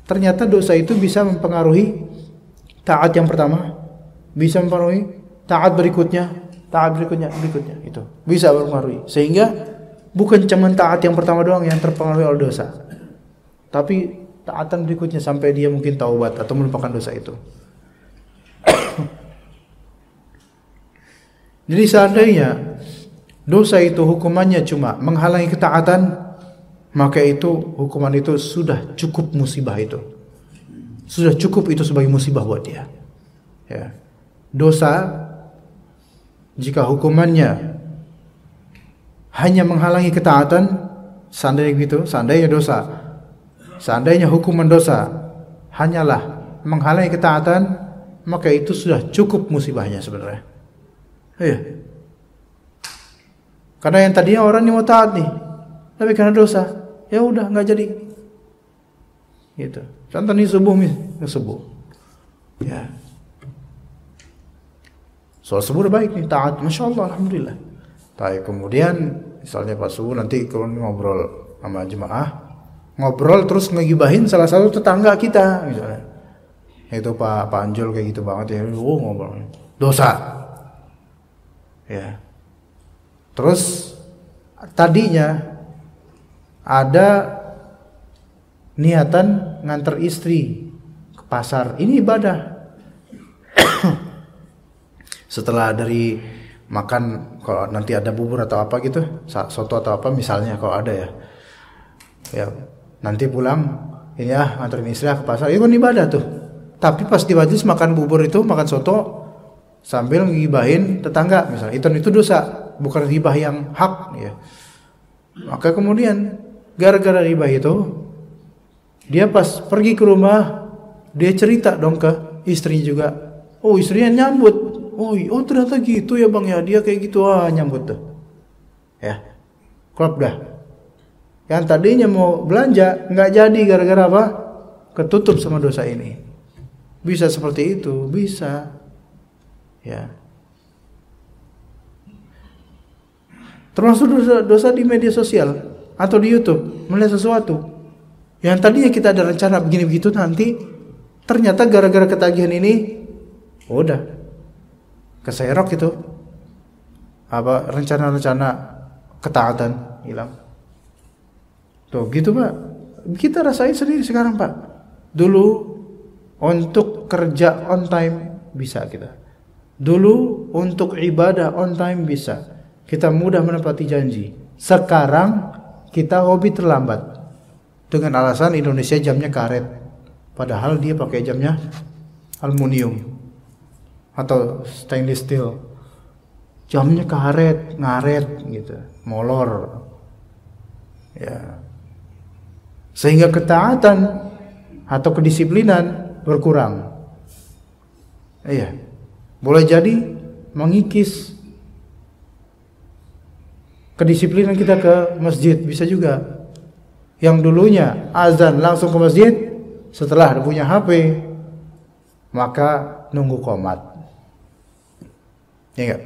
Ternyata dosa itu bisa mempengaruhi taat yang pertama, bisa mempengaruhi taat berikutnya itu bisa mempengaruhi. Sehingga bukan cuma taat yang pertama doang yang terpengaruhi oleh dosa, tapi taatan berikutnya sampai dia mungkin taubat atau melupakan dosa itu. Jadi seandainya dosa itu hukumannya cuma menghalangi ketaatan, maka itu hukuman itu sudah cukup musibah itu. Sudah cukup itu sebagai musibah buat dia. Ya. Dosa jika hukumannya hanya menghalangi ketaatan, seandainya hukuman dosa hanyalah menghalangi ketaatan, maka itu sudah cukup musibahnya sebenarnya. Iya. Karena yang tadinya orang yang mau taat nih, tapi karena dosa, ya udah nggak jadi. Gitu. Contoh nih subuh. Ya. Soal subuh udah baik nih, taat, masya Allah, alhamdulillah. Tapi kemudian misalnya pas subuh nanti kalau ngobrol sama jemaah, ngobrol terus ngegibahin salah satu tetangga kita misalnya. Itu Pak Anjol kayak gitu banget ya, ngobrol. Dosa. Ya. Terus tadinya ada niatan nganter istri ke pasar, ini ibadah. Setelah dari makan, kalau nanti ada bubur atau apa gitu, soto atau apa misalnya kalau ada ya nanti pulang ini nganterin istri ke pasar, itu kan ibadah tuh. Tapi pas di majlis makan bubur itu, makan soto sambil ngibahin tetangga misalnya, itu dosa, bukan ghibah yang hak ya. Maka kemudian gara-gara ghibah itu, dia pas pergi ke rumah, dia cerita dong ke istrinya juga. Oh, istrinya nyambut. Oh ternyata gitu ya bang ya, dia kayak gitu, nyambut tuh. Ya, klop dah. Yang tadinya mau belanja nggak jadi gara-gara apa? Ketutup sama dosa ini. Bisa seperti itu, bisa. Ya. Termasuk dosa di media sosial atau di YouTube, melihat sesuatu yang tadinya kita ada rencana begini begitu, nanti ternyata gara-gara ketagihan ini udah keserok itu apa rencana-rencana ketaatan hilang. Tuh gitu Pak, kita rasain sendiri sekarang Pak. Dulu untuk kerja on time bisa kita, dulu untuk ibadah on time bisa, kita mudah menepati janji. Sekarang kita hobi terlambat dengan alasan Indonesia jamnya karet, padahal dia pakai jamnya aluminium atau stainless steel. Jamnya ngaret gitu, molor. Ya. Sehingga ketaatan atau kedisiplinan berkurang. Iya. Boleh jadi mengikis kedisiplinan kita ke masjid, bisa juga. Yang dulunya azan langsung ke masjid, setelah punya HP maka nunggu qomat. Ya enggak?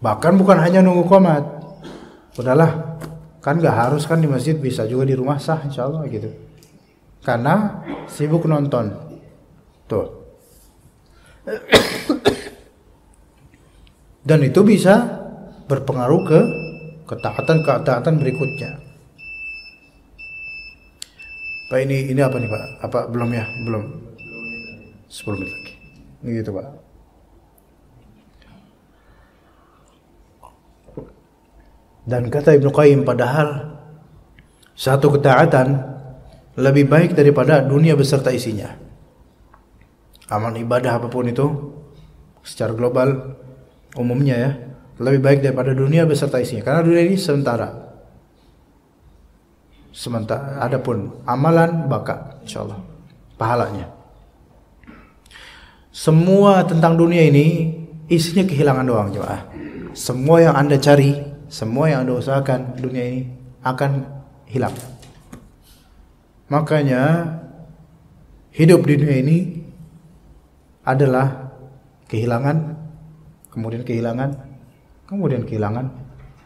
Bahkan bukan hanya nunggu qomat. Udahlah, kan enggak harus kan di masjid, bisa juga di rumah sah insyaallah gitu. Karena sibuk nonton. Tuh. Dan itu bisa berpengaruh ke ketaatan berikutnya. Pak ini apa nih Pak? Apa belum ya? Belum. 10 menit lagi. Gitu Pak. Dan kata Ibnu Qayyim, padahal satu ketaatan lebih baik daripada dunia beserta isinya. Amal ibadah apapun itu secara global umumnya ya, lebih baik daripada dunia beserta isinya. Karena dunia ini sementara. Adapun amalan baka, insyaallah pahalanya. Semua tentang dunia ini isinya kehilangan doang, jemaah. Semua yang Anda cari, semua yang Anda usahakan dunia ini akan hilang. Makanya hidup di dunia ini adalah kehilangan, kemudian kehilangan, kemudian kehilangan,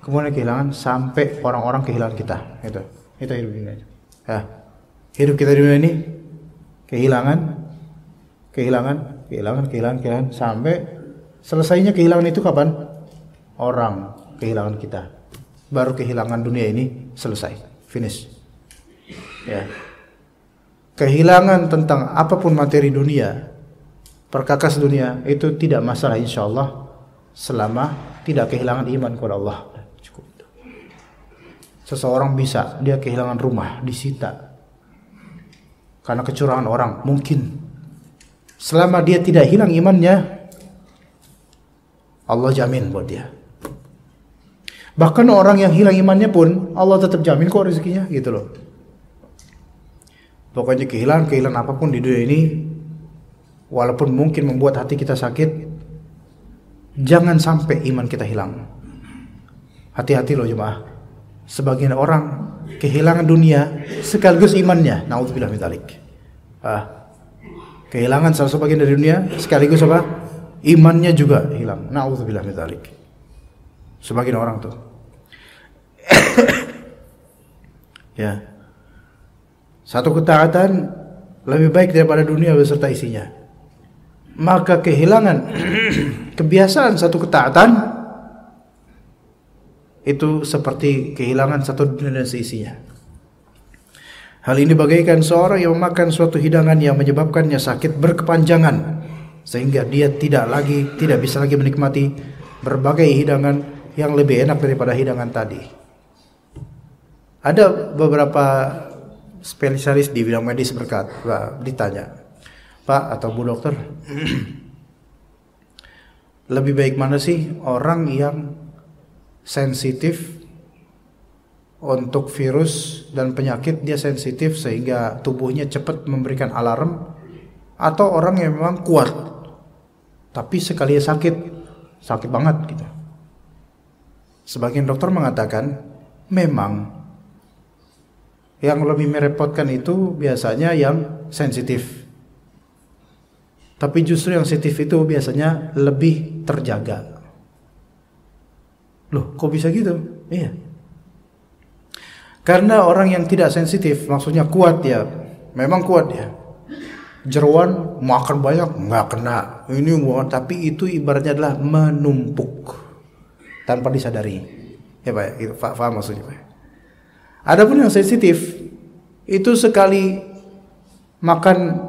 kemudian kehilangan sampai orang-orang kehilangan kita. Itu hidup di dunia. Ya. Hidup kita di dunia ini kehilangan, kehilangan, kehilangan, kehilangan, kehilangan sampai selesainya kehilangan itu kapan? Orang kehilangan kita. Baru kehilangan dunia ini selesai, finish. Ya. Kehilangan tentang apapun materi dunia, perkakas dunia itu tidak masalah insyaallah selama tidak kehilangan iman kepada Allah. Cukup. Seseorang bisa dia kehilangan rumah, disita karena kecurangan orang, mungkin. Selama dia tidak hilang imannya, Allah jamin buat dia. Bahkan orang yang hilang imannya pun Allah tetap jamin kok rezekinya, gitu loh. Pokoknya kehilangan apapun di dunia ini, walaupun mungkin membuat hati kita sakit, jangan sampai iman kita hilang. Hati-hati loh jemaah. Sebagian orang kehilangan dunia sekaligus imannya. Nauzubillah min dzalik. Kehilangan salah sebagian dari dunia sekaligus apa? Imannya juga hilang. Nauzubillah min dzalik. Sebagian orang tuh. Ya. Satu ketaatan lebih baik daripada dunia beserta isinya. Maka kehilangan kebiasaan satu ketaatan itu seperti kehilangan satu dunia dan seisinya. Hal ini bagaikan seorang yang memakan suatu hidangan yang menyebabkannya sakit berkepanjangan, sehingga dia tidak bisa lagi menikmati berbagai hidangan yang lebih enak daripada hidangan tadi. Ada beberapa spesialis di bidang medis ditanya, Pak atau Bu Dokter, lebih baik mana sih orang yang sensitif untuk virus dan penyakit, dia sensitif sehingga tubuhnya cepat memberikan alarm, atau orang yang memang kuat tapi sekali sakit banget gitu. Sebagian dokter mengatakan memang yang lebih merepotkan itu biasanya yang sensitif. Tapi justru yang sensitif itu biasanya lebih terjaga. Loh, kok bisa gitu? Iya. Karena orang yang tidak sensitif, maksudnya kuat ya, memang kuat ya. Jeroan makan banyak nggak kena. Ini tapi itu ibaratnya adalah menumpuk tanpa disadari. Ya Pak, itu paham maksudnya Pak. Adapun yang sensitif itu sekali makan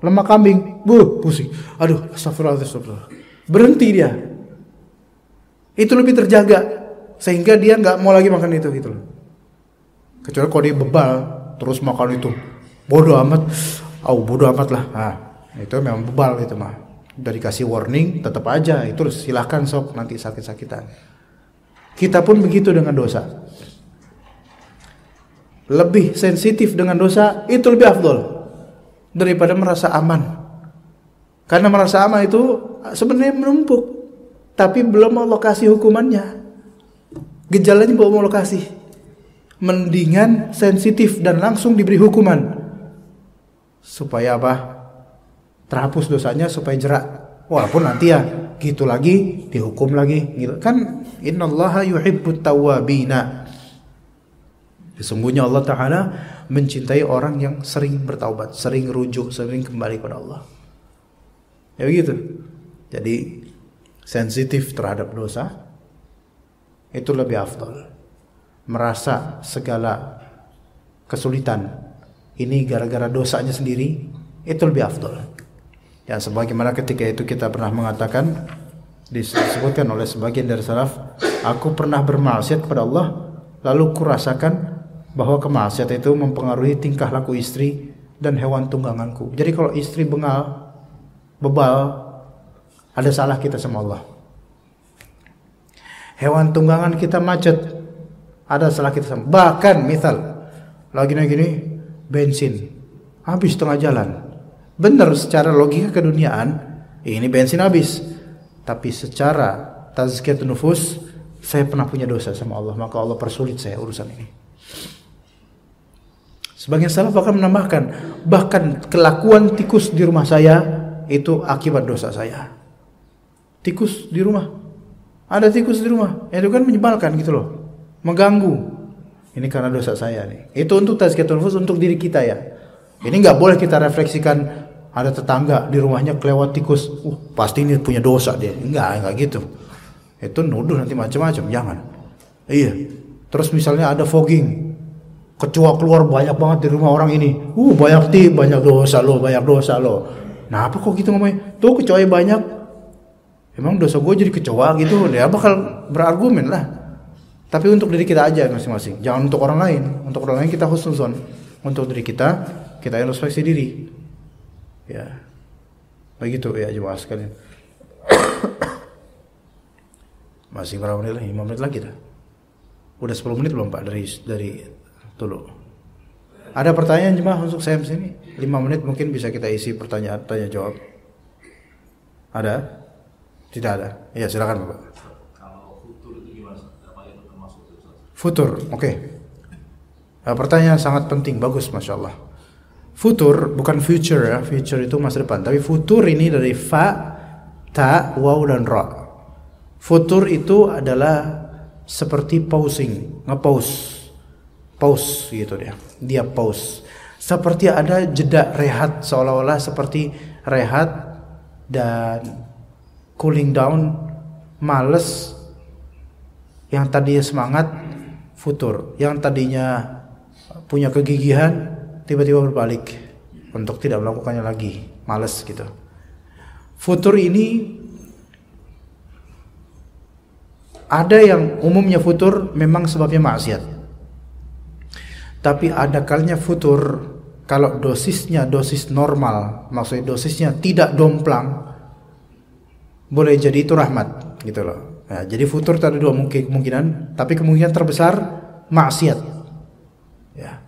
lemak kambing, pusing. Aduh, astagfirullah. Berhenti dia. Itu lebih terjaga sehingga dia nggak mau lagi makan itu gitu loh. Kecuali kalau dia bebal terus makan itu, bodoh amat lah. Nah, itu memang bebal itu mah. Udah dikasih warning, tetap aja itu silahkan sok nanti sakit-sakitan. Kita pun begitu dengan dosa. Lebih sensitif dengan dosa itu lebih afdol daripada merasa aman. Karena merasa aman itu sebenarnya menumpuk, tapi belum Allah kasih hukumannya. Gejalanya belum Allah kasih. Mendingan sensitif dan langsung diberi hukuman. Supaya apa? Terhapus dosanya, supaya jerak. Walaupun nanti ya gitu lagi, dihukum lagi gitu. Kan innallaha yuhibbut tawwabina. Sesungguhnya Allah Ta'ala mencintai orang yang sering bertaubat, sering rujuk, sering kembali kepada Allah. Ya begitu. Jadi sensitif terhadap dosa itu lebih afdal. Merasa segala kesulitan ini gara-gara dosanya sendiri, itu lebih afdal. Ya sebagaimana ketika itu kita pernah mengatakan, Disebutkan oleh sebagian dari salaf, aku pernah bermaksiat kepada Allah, lalu kurasakan bahwa kemaksiatan itu mempengaruhi tingkah laku istri dan hewan tungganganku. Jadi kalau istri bebal, ada salah kita sama Allah. Hewan tunggangan kita macet, ada salah kita sama. Bahkan misal lagi naik gini, bensin habis tengah jalan. Benar secara logika keduniaan, ini bensin habis. Tapi secara tazkiyatun nufus, saya pernah punya dosa sama Allah, maka Allah persulit saya urusan ini. Sebagian salaf akan menambahkan, bahkan kelakuan tikus di rumah saya itu akibat dosa saya. Tikus di rumah, ada tikus di rumah, itu kan menyebalkan gitu loh, mengganggu. Ini karena dosa saya nih. Itu untuk tazkiyatun nufus, untuk diri kita ya. Ini nggak boleh kita refleksikan. Ada tetangga di rumahnya kelewat tikus, pasti ini punya dosa dia. Enggak gitu. Itu nuduh nanti macam-macam, jangan. Iya. Terus misalnya ada fogging, kecoa keluar banyak banget di rumah orang ini. Banyak dosa lo. Nah, apa kok gitu ngomongnya? Tuh kecoa banyak. Emang dosa gue jadi kecoa gitu? Dia bakal berargumen lah. Tapi untuk diri kita aja masing-masing. Jangan untuk orang lain. Untuk orang lain kita husnuzon. Untuk diri kita introspeksi diri. Ya, begitu ya jemaah sekalian. Masih berapa menit lagi? 5 menit lagi dah. Udah 10 menit belum Pak dari dulu. Ada pertanyaan jemaah untuk saya sini? 5 menit mungkin bisa kita isi pertanyaan tanya jawab. Ada? Tidak ada. Ya silakan Bapak. Kalau futur itu gimana? Apa yang termasuk? Futur, oke. Pertanyaan sangat penting, bagus, masya Allah. Futur bukan future ya, future itu masa depan. Tapi futur ini dari fa, ta, waw dan ra. Futur itu adalah seperti pausing, pause gitu dia. Dia pause. Seperti ada jeda rehat, seolah-olah seperti rehat dan cooling down, males. Yang tadinya semangat, futur. Yang tadinya punya kegigihan, tiba-tiba berbalik untuk tidak melakukannya lagi, malas gitu. Futur ini ada yang umumnya futur memang sebabnya maksiat. Tapi ada kalanya futur kalau dosisnya dosis normal, maksudnya dosisnya tidak domplang, boleh jadi itu rahmat gitu loh. Nah, jadi futur ada dua kemungkinan, tapi kemungkinan terbesar maksiat. Ya.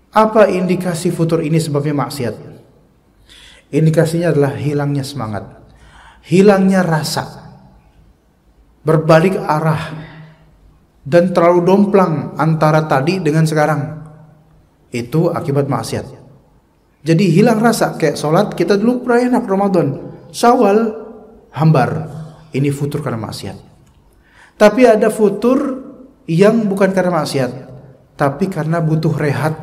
Apa indikasi futur ini sebabnya maksiat? Indikasinya adalah hilangnya semangat, hilangnya rasa, berbalik arah, dan terlalu domplang antara tadi dengan sekarang. Itu akibat maksiat. Jadi hilang rasa, kayak sholat kita dulu pernah enak Ramadan, Syawal hambar. Ini futur karena maksiat. Tapi ada futur yang bukan karena maksiat, tapi karena butuh rehat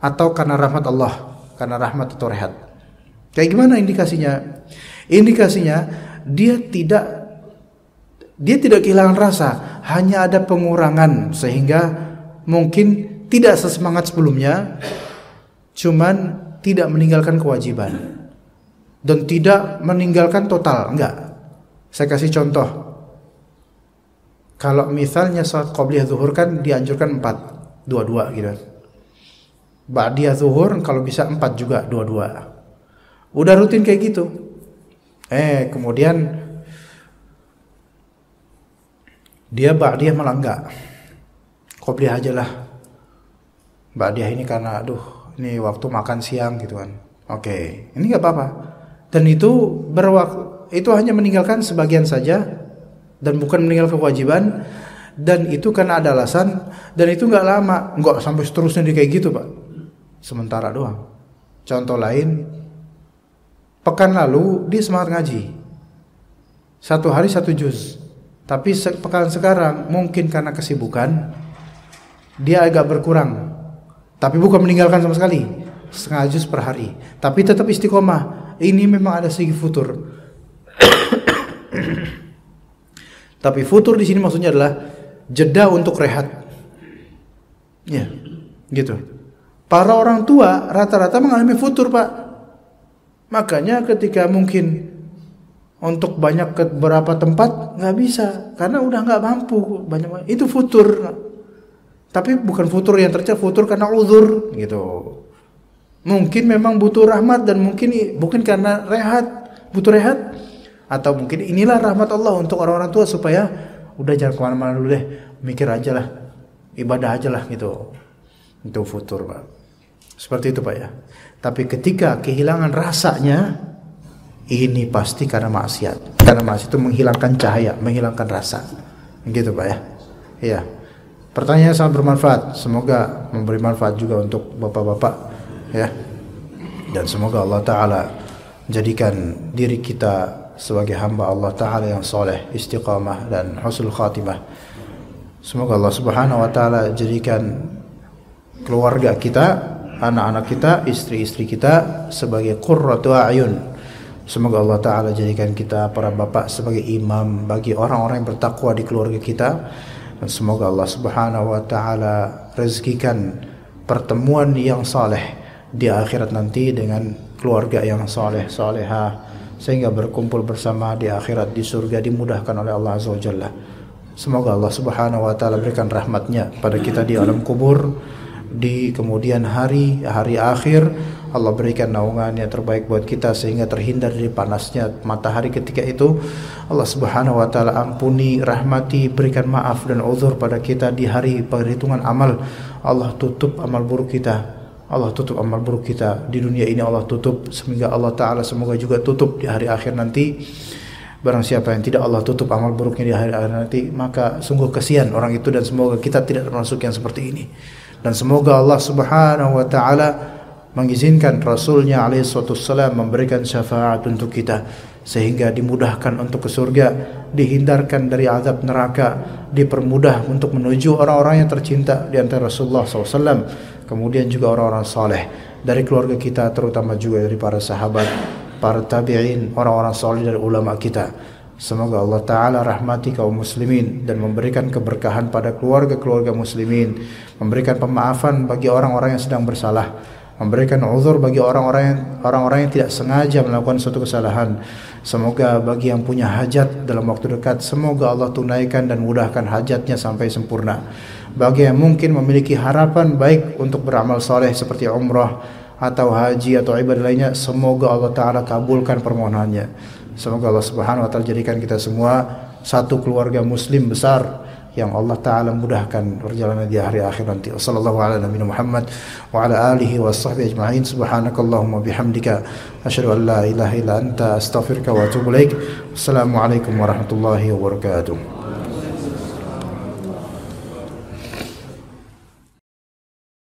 atau karena rahmat Allah, karena rahmat atau rehat. Kayak gimana indikasinya? Indikasinya dia tidak kehilangan rasa, hanya ada pengurangan sehingga mungkin tidak sesemangat sebelumnya, cuman tidak meninggalkan kewajiban dan tidak meninggalkan total, enggak. Saya kasih contoh. Kalau misalnya salat qabliyah zuhur kan dianjurkan 4, 2-2 gitu. Ba'diyah zuhur kalau bisa 4 juga, 2-2. Udah rutin kayak gitu. Kemudian dia ba'diyah malah enggak. Qabliyah aja lah. Ba'diyah ini karena ini waktu makan siang gitu kan. Oke, ini enggak apa-apa. Dan itu itu hanya meninggalkan sebagian saja dan bukan meninggalkan kewajiban, dan itu karena ada alasan, dan itu enggak lama, enggak sampai seterusnya dia kayak gitu, Pak. Sementara doang. Contoh lain, pekan lalu dia semangat ngaji, 1 hari 1 juz. Tapi pekan sekarang mungkin karena kesibukan dia agak berkurang. Tapi bukan meninggalkan sama sekali, 1/2 juz per hari. Tapi tetap istiqomah. Ini memang ada segi futur. Tapi futur di sini maksudnya adalah jeda untuk rehat. Ya, gitu. Para orang tua rata-rata mengalami futur, Pak. Makanya ketika mungkin untuk banyak ke beberapa tempat nggak bisa karena udah nggak mampu banyak. Itu futur. Tapi bukan futur yang tercela, futur karena uzur gitu. Mungkin memang butuh rahmat dan mungkin karena butuh rehat, atau mungkin inilah rahmat Allah untuk orang-orang tua supaya udah jangan kemana-mana dulu deh, mikir aja lah, ibadah aja lah gitu. Itu futur, Pak. Seperti itu, Pak ya. Tapi ketika kehilangan rasanya, ini pasti karena maksiat. Karena maksiat itu menghilangkan cahaya, menghilangkan rasa. Gitu, Pak ya. Iya. Pertanyaan sangat bermanfaat. Semoga memberi manfaat juga untuk bapak-bapak ya. Dan semoga Allah Ta'ala jadikan diri kita sebagai hamba Allah Ta'ala yang soleh, istiqamah dan husnul khatimah. Semoga Allah Subhanahu Wa Ta'ala jadikan keluarga kita, anak-anak kita, istri-istri kita sebagai qurratu a'yun. Semoga Allah Ta'ala jadikan kita para bapak sebagai imam bagi orang-orang yang bertakwa di keluarga kita. Dan semoga Allah Subhanahu Wa Ta'ala rezekikan pertemuan yang saleh di akhirat nanti dengan keluarga yang saleh salehah, sehingga berkumpul bersama di akhirat di surga dimudahkan oleh Allah Azza wa Jalla. Semoga Allah Subhanahu Wa Ta'ala berikan rahmatnya pada kita di alam kubur, di kemudian hari akhir. Allah berikan naungan yang terbaik buat kita sehingga terhindar dari panasnya matahari ketika itu. Allah Subhanahu Wa Ta'ala ampuni, rahmati, berikan maaf dan uzur pada kita di hari perhitungan amal. Allah tutup amal buruk kita. Allah tutup amal buruk kita di dunia ini, Allah tutup, sehingga Allah Ta'ala semoga juga tutup di hari akhir nanti. Barang siapa yang tidak Allah tutup amal buruknya di hari akhir nanti, maka sungguh kesian orang itu, dan semoga kita tidak termasuk yang seperti ini. Dan semoga Allah Subhanahu Wa Ta'ala mengizinkan Rasulnya alaihi wassalam memberikan syafaat untuk kita sehingga dimudahkan untuk ke surga, dihindarkan dari azab neraka, dipermudah untuk menuju orang-orang yang tercinta di antara Rasulullah SAW, kemudian juga orang-orang saleh dari keluarga kita, terutama juga dari para sahabat, para tabi'in, orang-orang saleh dari ulama kita. Semoga Allah Ta'ala rahmati kaum muslimin dan memberikan keberkahan pada keluarga-keluarga muslimin, memberikan pemaafan bagi orang-orang yang sedang bersalah, memberikan uzur bagi orang-orang yang tidak sengaja melakukan suatu kesalahan. Semoga bagi yang punya hajat dalam waktu dekat, semoga Allah tunaikan dan mudahkan hajatnya sampai sempurna. Bagi yang mungkin memiliki harapan baik untuk beramal soleh seperti umrah atau haji atau ibadah lainnya, semoga Allah Ta'ala kabulkan permohonannya. Semoga Allah Subhanahu Wa Ta'ala jadikan kita semua satu keluarga muslim besar yang Allah Ta'ala mudahkan perjalanan di hari akhir nanti. Wassallallahu ala nabiyina Muhammad wa ala alihi wa sahbihi ajma'in. Subhanakallahumma bihamdika asyhadu an la ilaha illa anta astaghfiruka wa atubu ilaik. Wassalamualaikum warahmatullahi wabarakatuh.